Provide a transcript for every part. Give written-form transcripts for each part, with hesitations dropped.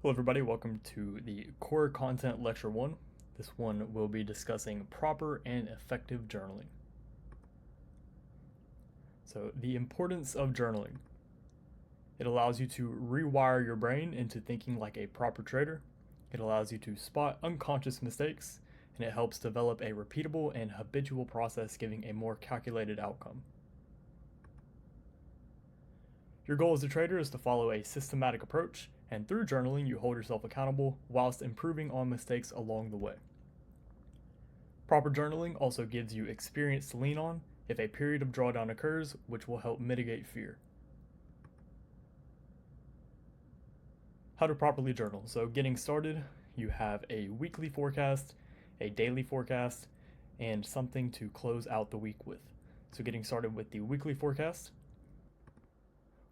Hello everybody, welcome to the Core Content Lecture 1. This one will be discussing proper and effective journaling. So the importance of journaling. It allows you to rewire your brain into thinking like a proper trader. It allows you to spot unconscious mistakes, and it helps develop a repeatable and habitual process giving a more calculated outcome. Your goal as a trader is to follow a systematic approach, and through journaling, you hold yourself accountable whilst improving on mistakes along the way. Proper journaling also gives you experience to lean on if a period of drawdown occurs, which will help mitigate fear. How to properly journal. So, getting started, you have a weekly forecast, a daily forecast, and something to close out the week with. So, getting started with the weekly forecast,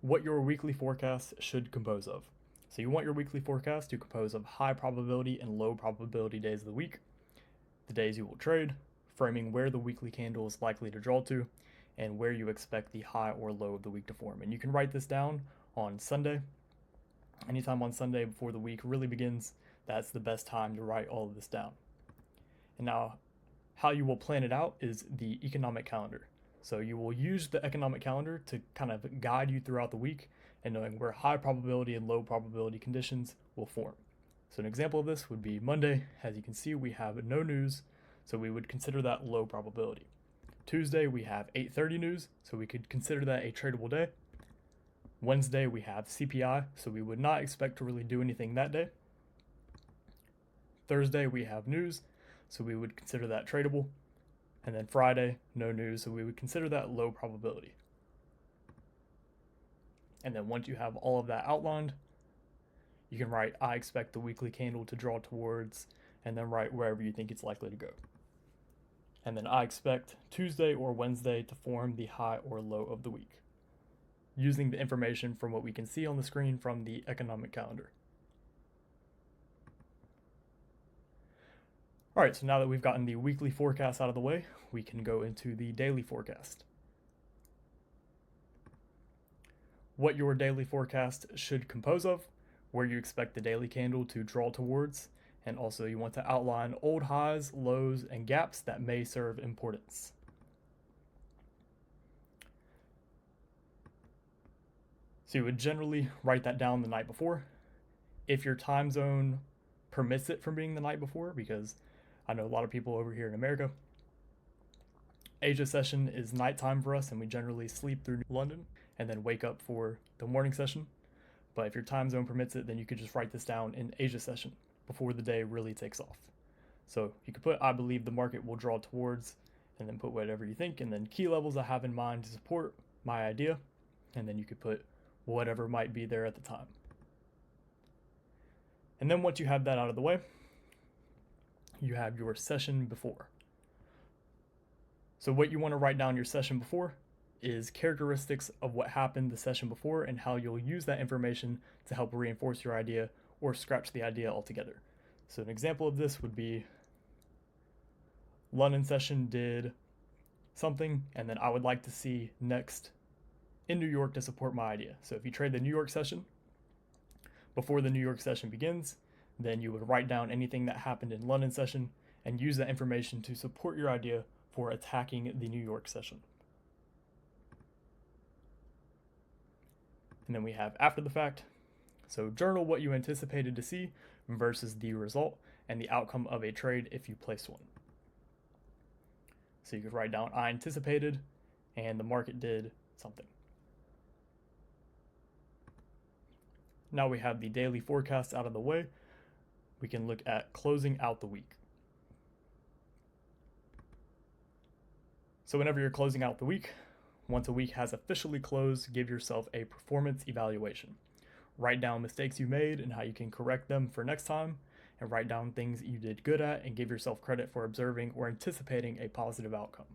what your weekly forecast should compose of. So, you want your weekly forecast to compose of high probability and low probability days of the week, the days you will trade, framing where the weekly candle is likely to draw to, and where you expect the high or low of the week to form. And you can write this down on Sunday. Anytime on Sunday before the week really begins, that's the best time to write all of this down. And now, how you will plan it out is the economic calendar. So you will use the economic calendar to kind of guide you throughout the week and knowing where high probability and low probability conditions will form. So an example of this would be Monday. As you can see, we have no news, so we would consider that low probability. Tuesday, we have 8:30 news, so we could consider that a tradable day. Wednesday, we have CPI, so we would not expect to really do anything that day. Thursday, we have news, so we would consider that tradable. And then Friday, no news, so we would consider that low probability. And then once you have all of that outlined, you can write, I expect the weekly candle to draw towards, and then write wherever you think it's likely to go. And then I expect Tuesday or Wednesday to form the high or low of the week, using the information from what we can see on the screen from the economic calendar. All right, so now that we've gotten the weekly forecast out of the way, we can go into the daily forecast. What your daily forecast should compose of, where you expect the daily candle to draw towards, and also you want to outline old highs, lows, and gaps that may serve importance. So you would generally write that down the night before. If your time zone permits it from being the night before, because I know a lot of people over here in America, Asia session is nighttime for us, and we generally sleep through London and then wake up for the morning session. But if your time zone permits it, then you could just write this down in Asia session before the day really takes off. So you could put, I believe the market will draw towards, and then put whatever you think, and then key levels I have in mind to support my idea, and then you could put whatever might be there at the time. And then once you have that out of the way, you have your session before. So what you want to write down your session before is characteristics of what happened the session before and how you'll use that information to help reinforce your idea or scratch the idea altogether. So an example of this would be London session did something, and then I would like to see next in New York to support my idea. So if you trade the New York session, before the New York session begins, then you would write down anything that happened in London session and use that information to support your idea for attacking the New York session. And then we have after the fact. So journal what you anticipated to see versus the result and the outcome of a trade if you placed one. So you could write down I anticipated and the market did something. Now we have the daily forecast out of the way. We can look at closing out the week. So whenever you're closing out the week, once a week has officially closed, give yourself a performance evaluation. Write down mistakes you made and how you can correct them for next time, and write down things you did good at and give yourself credit for observing or anticipating a positive outcome.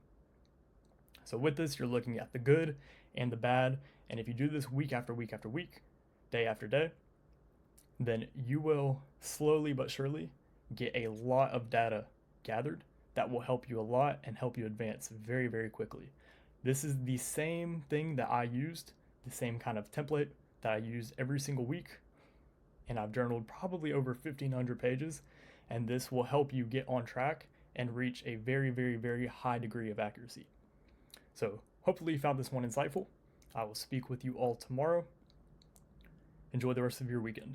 So with this, you're looking at the good and the bad, and if you do this week after week after week, day after day, then you will slowly but surely get a lot of data gathered that will help you a lot and help you advance very, very quickly. This is the same thing that I used, the same kind of template that I use every single week and I've journaled probably over 1,500 pages, and this will help you get on track and reach a very, very, very high degree of accuracy. So hopefully you found this one insightful. I will speak with you all tomorrow. Enjoy the rest of your weekend.